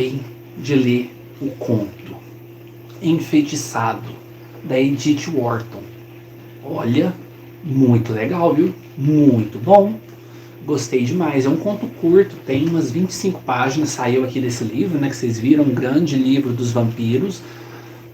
acabei de ler o conto Enfeitiçado, da Edith Wharton. Olha, muito legal, viu? Muito bom. Gostei demais. É um conto curto, tem umas 25 páginas, saiu aqui desse livro, né, que vocês viram, um grande livro dos vampiros,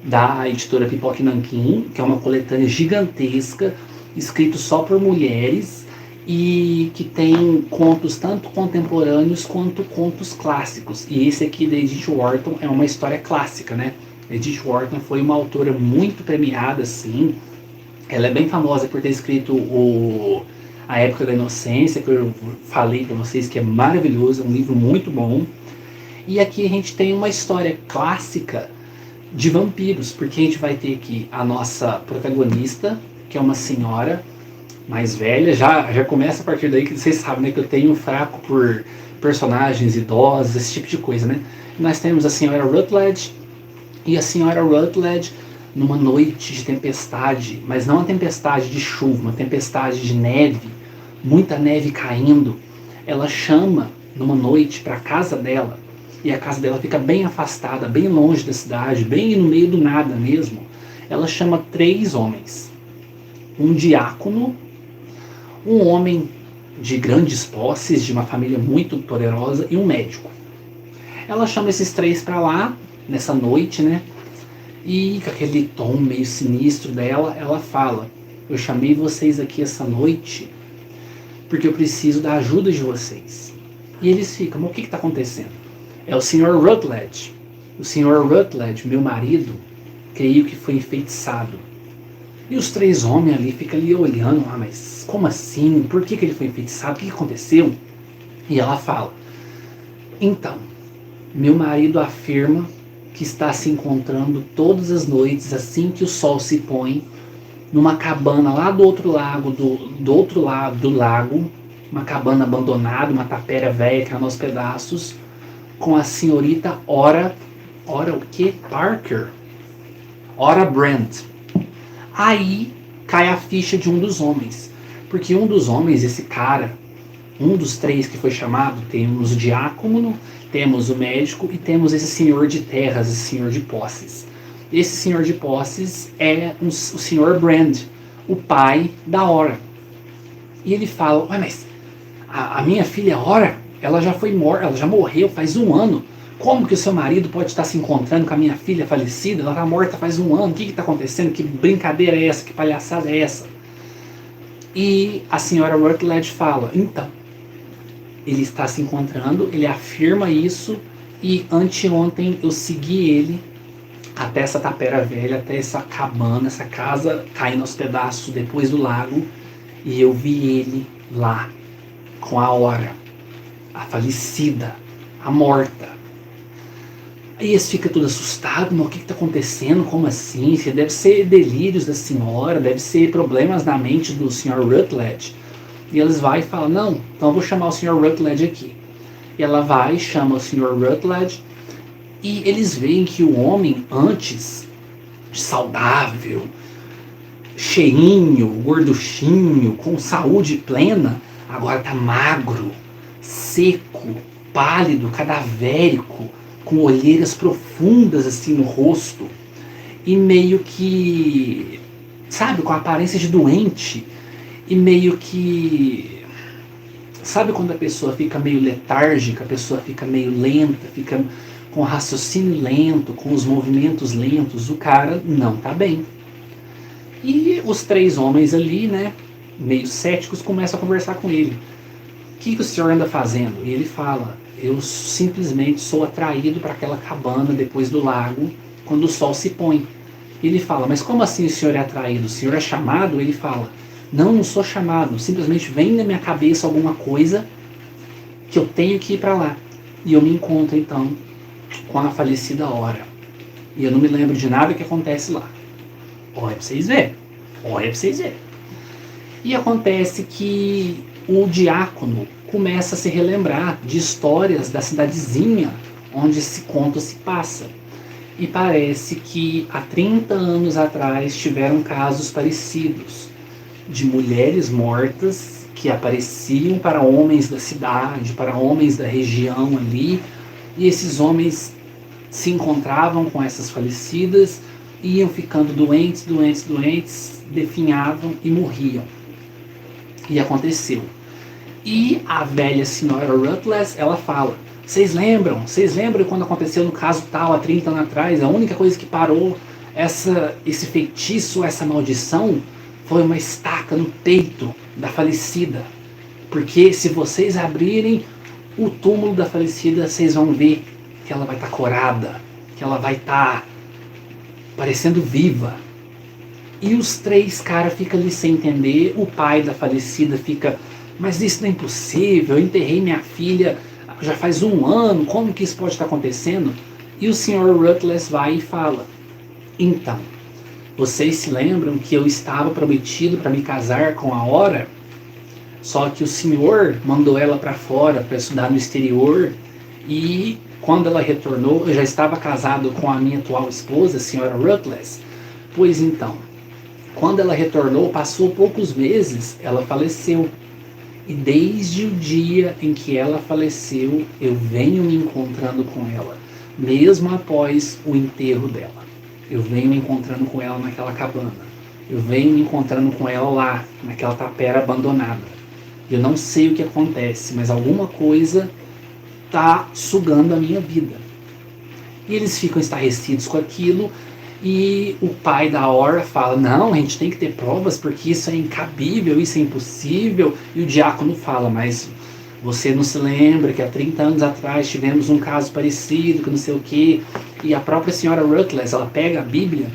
da editora Pipoca e Nanquim, que é uma coletânea gigantesca, escrito só por mulheres, e que tem contos tanto contemporâneos quanto contos clássicos. E esse aqui da Edith Wharton é uma história clássica, né? Edith Wharton foi uma autora muito premiada, assim. Ela é bem famosa por ter escrito A Época da Inocência, que eu falei para vocês que é maravilhoso, é um livro muito bom. E aqui a gente tem uma história clássica de vampiros, porque a gente vai ter aqui a nossa protagonista, que é uma senhora mais velha. Já começa a partir daí que vocês sabem, né, que eu tenho um fraco por personagens idosos, esse tipo de coisa, né? Nós temos a senhora Rutledge, e a senhora Rutledge, numa noite de tempestade, mas não uma tempestade de chuva, uma tempestade de neve, muita neve caindo, ela chama numa noite para a casa dela, e a casa dela fica bem afastada, bem longe da cidade, bem no meio do nada mesmo. Ela chama 3 homens, um diácono, um homem de grandes posses, de uma família muito poderosa, e um médico. Ela chama esses 3 para lá, nessa noite, né? E com aquele tom meio sinistro dela, ela fala: eu chamei vocês aqui essa noite porque eu preciso da ajuda de vocês. E eles ficam: mas o que está acontecendo? É o Sr. Rutledge. O Sr. Rutledge, meu marido, creio que foi enfeitiçado. E os 3 homens ali ficam ali olhando: ah, mas como assim? Por que ele foi enfeitiçado? O que aconteceu? E ela fala: então, meu marido afirma que está se encontrando todas as noites, assim que o sol se põe, numa cabana lá do outro lado do lago, uma cabana abandonada, uma tapera velha que era aos pedaços, com a senhorita Ora o que? Parker? Ora Brand. Aí cai a ficha de um dos homens, porque um dos homens, esse cara, um dos 3 que foi chamado, temos o diácono, temos o médico e temos esse senhor de terras, esse senhor de posses. Esse senhor de posses é o senhor Brand, o pai da Ora. E ele fala: ué, mas a minha filha Ora, ela já foi morta, ela já morreu faz 1 ano. Como que o seu marido pode estar se encontrando com a minha filha falecida? Ela está morta faz 1 ano. O que está acontecendo? Que brincadeira é essa? Que palhaçada é essa? E a senhora Rutledge fala: então, ele está se encontrando, ele afirma isso, e anteontem eu segui ele até essa tapera velha, até essa cabana, essa casa caindo aos pedaços depois do lago, e eu vi ele lá, com a Ora, a falecida, a morta. Aí eles ficam tudo assustados: mas o que está acontecendo? Como assim? Deve ser delírios da senhora, deve ser problemas na mente do Sr. Rutledge. E eles vão e falam: não, então eu vou chamar o Sr. Rutledge aqui. E ela vai, chama o Sr. Rutledge, e eles veem que o homem, antes saudável, cheinho, gorduchinho, com saúde plena, agora está magro, seco, pálido, cadavérico, com olheiras profundas assim no rosto, e meio que, sabe, com a aparência de doente. E meio que, sabe quando a pessoa fica meio letárgica, a pessoa fica meio lenta, fica com o raciocínio lento, com os movimentos lentos? O cara não tá bem. E os 3 homens ali, né, meio céticos, começam a conversar com ele: o que o senhor anda fazendo? E ele fala: eu simplesmente sou atraído para aquela cabana depois do lago, quando o sol se põe. E ele fala: mas como assim o senhor é atraído? O senhor é chamado? Ele fala: não sou chamado, simplesmente vem na minha cabeça alguma coisa que eu tenho que ir para lá. E eu me encontro então com a falecida Ora. E eu não me lembro de nada que acontece lá. Olha pra vocês verem. Olha pra vocês verem. E acontece que o diácono começa a se relembrar de histórias da cidadezinha onde esse conto se passa. E parece que há 30 anos atrás tiveram casos parecidos, de mulheres mortas que apareciam para homens da cidade, para homens da região ali, e esses homens se encontravam com essas falecidas, iam ficando doentes, definhavam e morriam. E aconteceu. E a velha senhora Rutledge, ela fala, vocês lembram quando aconteceu no caso tal, há 30 anos atrás, a única coisa que parou esse feitiço, essa maldição, foi uma estaca no peito da falecida. Porque se vocês abrirem o túmulo da falecida, vocês vão ver que ela vai estar corada, que ela vai estar parecendo viva. E os três caras ficam ali sem entender, o pai da falecida fica, mas isso não é impossível, eu enterrei minha filha já faz 1 ano, como que isso pode estar acontecendo? E o Sr. Rutledge vai e fala, então, vocês se lembram que eu estava prometido para me casar com a Ora? Só que o senhor mandou ela para fora para estudar no exterior e quando ela retornou, eu já estava casado com a minha atual esposa, a Sra. Rutledge. Pois então, quando ela retornou, passou poucos meses, ela faleceu. E desde o dia em que ela faleceu, eu venho me encontrando com ela, mesmo após o enterro dela. Eu venho me encontrando com ela naquela cabana. Eu venho me encontrando com ela lá, naquela tapera abandonada. Eu não sei o que acontece, mas alguma coisa está sugando a minha vida. E eles ficam estarrecidos com aquilo. E o pai da Ora fala, não, a gente tem que ter provas porque isso é incabível, isso é impossível. E o diácono fala, mas você não se lembra que há 30 anos atrás tivemos um caso parecido, que não sei o quê. E a própria senhora Rutledge, ela pega a Bíblia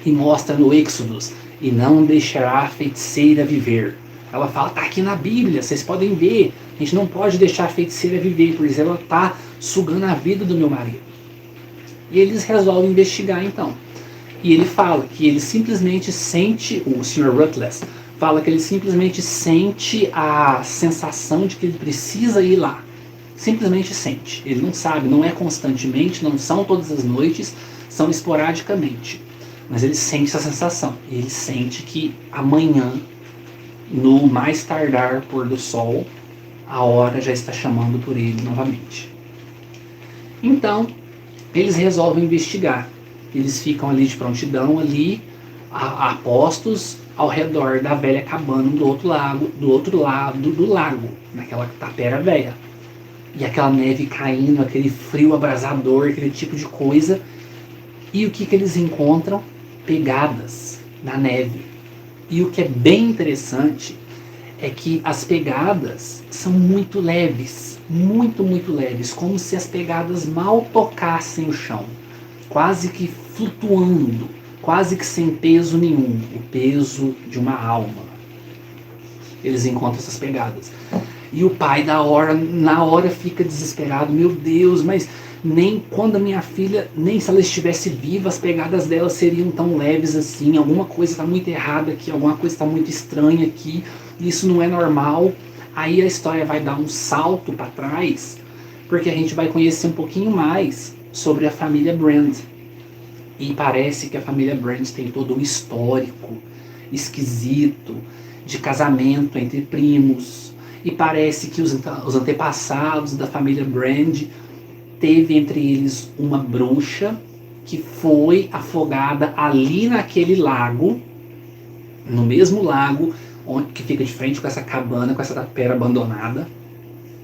e mostra no Êxodos, e não deixará a feiticeira viver. Ela fala, tá aqui na Bíblia, vocês podem ver, a gente não pode deixar a feiticeira viver, pois ela tá sugando a vida do meu marido. E eles resolvem investigar então. E ele fala que ele simplesmente sente, o Sr. Rutledge fala que ele simplesmente sente a sensação de que ele precisa ir lá. Simplesmente sente. Ele não sabe, não é constantemente, não são todas as noites, são esporadicamente. Mas ele sente essa sensação. Ele sente que amanhã, no mais tardar pôr do sol, a hora já está chamando por ele novamente. Então, eles resolvem investigar. Eles ficam ali de prontidão, ali, a postos ao redor da velha cabana do outro lado do lago, naquela tapera velha. E aquela neve caindo, aquele frio abrasador, aquele tipo de coisa. E o que eles encontram? Pegadas na neve. E o que é bem interessante é que as pegadas são muito leves, muito leves, como se as pegadas mal tocassem o chão, quase que flutuando, quase que sem peso nenhum, o peso de uma alma. Eles encontram essas pegadas. E o pai da Ora, na hora, fica desesperado, meu Deus, mas nem quando a minha filha, nem se ela estivesse viva, as pegadas dela seriam tão leves assim, alguma coisa está muito errada aqui, alguma coisa está muito estranha aqui, isso não é normal. Aí a história vai dar um salto para trás, porque a gente vai conhecer um pouquinho mais sobre a família Brand. E parece que a família Brand tem todo um histórico esquisito de casamento entre primos. E parece que os antepassados da família Brand teve entre eles uma bruxa que foi afogada ali naquele lago, no mesmo lago que fica de frente com essa cabana, com essa tapera abandonada.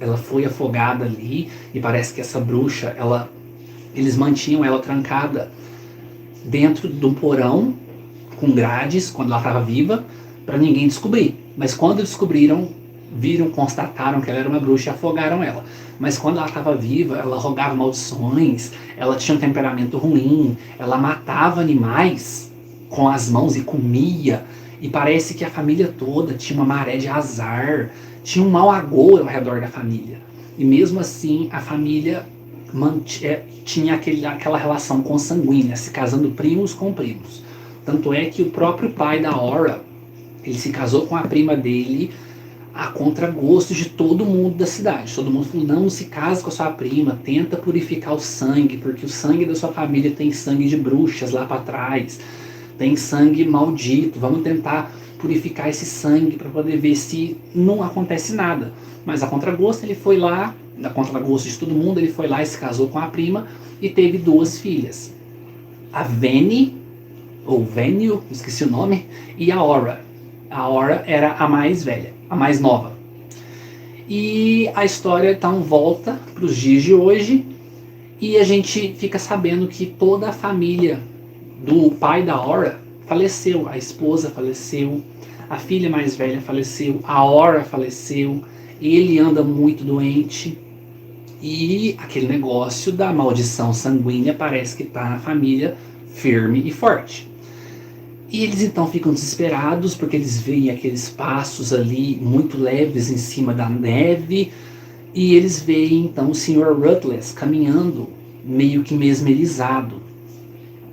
Ela foi afogada ali e parece que essa bruxa, eles mantinham ela trancada dentro de um porão com grades quando ela estava viva, para ninguém descobrir. Mas quando descobriram, constataram que ela era uma bruxa e afogaram ela. Mas quando ela estava viva, ela rogava maldições, ela tinha um temperamento ruim, ela matava animais com as mãos e comia. E parece que a família toda tinha uma maré de azar, tinha um mau agouro ao redor da família. E mesmo assim, a família tinha aquela relação consanguínea, se casando primos com primos. Tanto é que o próprio pai da Ora, ele se casou com a prima dele a contragosto de todo mundo da cidade. Todo mundo falou, não se casa com a sua prima, tenta purificar o sangue, porque o sangue da sua família tem sangue de bruxas lá para trás, tem sangue maldito, vamos tentar purificar esse sangue para poder ver se não acontece nada. Mas a contragosto ele foi lá contra gosto de todo mundo, ele foi lá e se casou com a prima e teve 2 filhas. A Veni, ou Venio, esqueci o nome, e a Aura. A Aura era a mais velha, a mais nova. E a história então volta para os dias de hoje e a gente fica sabendo que toda a família do pai da Aura faleceu. A esposa faleceu, a filha mais velha faleceu, a Aura faleceu, ele anda muito doente e aquele negócio da maldição sanguínea parece que está na família firme e forte. E eles então ficam desesperados porque eles veem aqueles passos ali muito leves em cima da neve e eles veem então o Sr. Rutledge caminhando meio que mesmerizado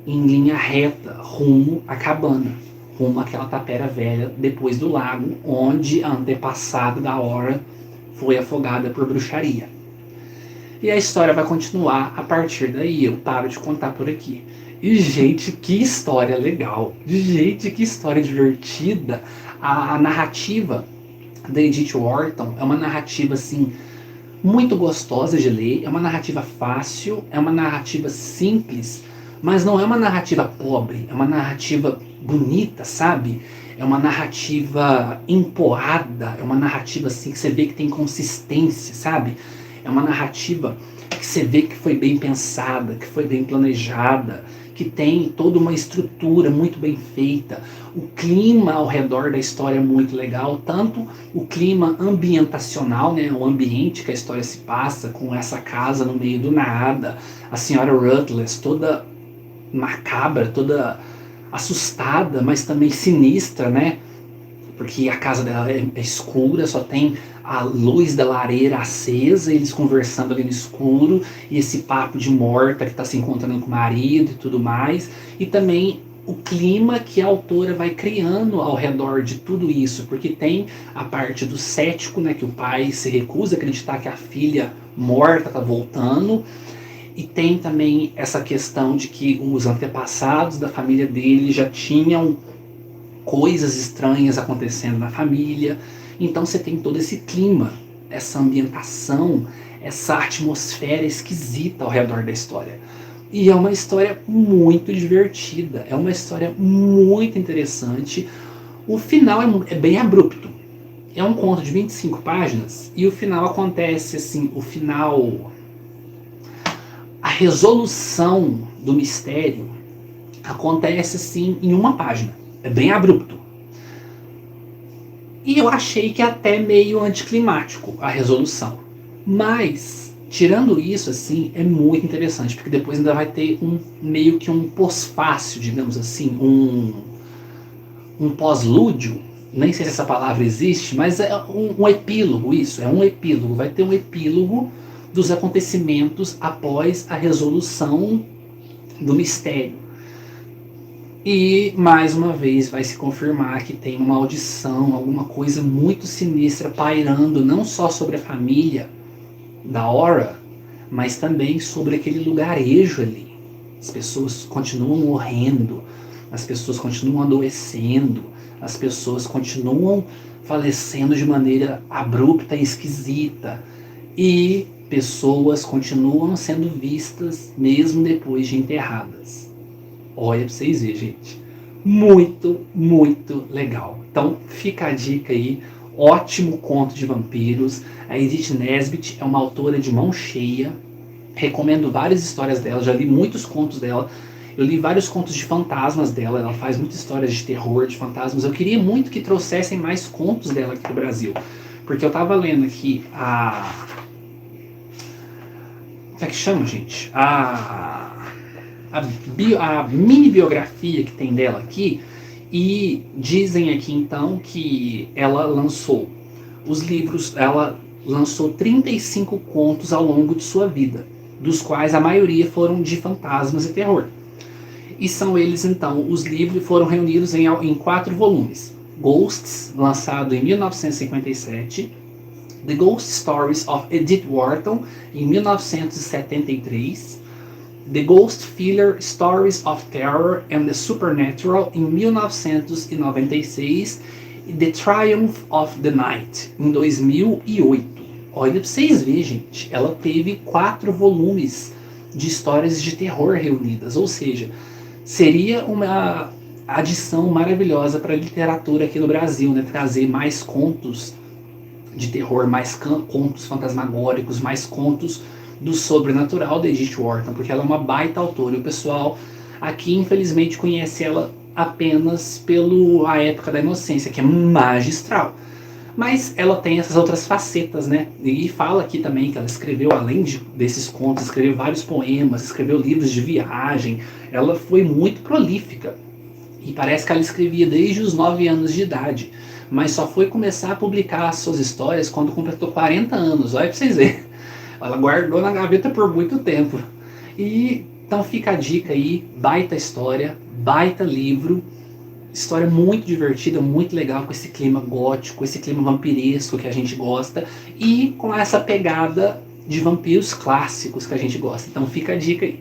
em linha reta rumo à cabana, rumo àquela tapera velha depois do lago onde a antepassada da Aura foi afogada por bruxaria. E a história vai continuar a partir daí, eu paro de contar por aqui. E, gente, que história legal. Gente, que história divertida. A narrativa da Edith Wharton é uma narrativa, assim, muito gostosa de ler. É uma narrativa fácil, é uma narrativa simples, mas não é uma narrativa pobre. É uma narrativa bonita, sabe? É uma narrativa empoada. É uma narrativa, assim, que você vê que tem consistência, sabe? É uma narrativa que você vê que foi bem pensada, que foi bem planejada, que tem toda uma estrutura muito bem feita. O clima ao redor da história é muito legal, tanto o clima ambientacional, né, o ambiente que a história se passa, com essa casa no meio do nada, a senhora Rutledge toda macabra, toda assustada, mas também sinistra, né? Porque a casa dela é escura, só tem a luz da lareira acesa, eles conversando ali no escuro, e esse papo de morta que está se encontrando com o marido e tudo mais, e também o clima que a autora vai criando ao redor de tudo isso, porque tem a parte do cético, né, que o pai se recusa a acreditar que a filha morta está voltando, e tem também essa questão de que os antepassados da família dele já tinham coisas estranhas acontecendo na família. Então você tem todo esse clima, essa ambientação, essa atmosfera esquisita ao redor da história. E é uma história muito divertida, é uma história muito interessante. O final é bem abrupto. É um conto de 25 páginas e o final acontece assim, a resolução do mistério acontece assim em uma página. É bem abrupto. E eu achei que é até meio anticlimático a resolução. Mas, tirando isso, assim, é muito interessante, porque depois ainda vai ter meio que um pós-fácil, digamos assim, um pós-lúdio, nem sei se essa palavra existe, mas é um epílogo, isso, é um epílogo. Vai ter um epílogo dos acontecimentos após a resolução do mistério. E, mais uma vez, vai se confirmar que tem uma maldição, alguma coisa muito sinistra pairando não só sobre a família da Aura, mas também sobre aquele lugarejo ali. As pessoas continuam morrendo, as pessoas continuam adoecendo, as pessoas continuam falecendo de maneira abrupta e esquisita. E pessoas continuam sendo vistas mesmo depois de enterradas. Olha pra vocês verem, gente. Muito, muito legal. Então fica a dica aí. Ótimo conto de vampiros. A Edith Nesbit é uma autora de mão cheia. Recomendo várias histórias dela. Já li muitos contos dela. Eu li vários contos de fantasmas dela. Ela faz muitas histórias de terror, de fantasmas. Eu queria muito que trouxessem mais contos dela aqui do Brasil. Porque eu tava lendo aqui como é que chama, gente? A mini biografia que tem dela aqui, e dizem aqui então que ela lançou os livros, ela lançou 35 contos ao longo de sua vida, dos quais a maioria foram de fantasmas e terror. E são eles então, os livros foram reunidos em 4 volumes. Ghosts, lançado em 1957, The Ghost Stories of Edith Wharton, em 1973, The Ghost Filler Stories of Terror and the Supernatural, em 1996, e The Triumph of the Night, em 2008. Olha pra vocês verem, gente, ela teve 4 volumes de histórias de terror reunidas, ou seja, seria uma adição maravilhosa para a literatura aqui no Brasil, né? Trazer mais contos de terror, mais contos fantasmagóricos, mais contos do sobrenatural da Edith Wharton, porque ela é uma baita autora e o pessoal aqui infelizmente conhece ela apenas pela época da inocência, que é magistral. Mas ela tem essas outras facetas, né? E fala aqui também que ela escreveu, além desses contos, escreveu vários poemas, escreveu livros de viagem. Ela foi muito prolífica. E parece que ela escrevia desde os 9 anos de idade. Mas só foi começar a publicar as suas histórias quando completou 40 anos. Olha pra vocês verem. Ela guardou na gaveta por muito tempo. E então fica a dica aí, baita história, baita livro. História muito divertida, muito legal, com esse clima gótico, esse clima vampiresco que a gente gosta e com essa pegada de vampiros clássicos que a gente gosta. Então fica a dica aí.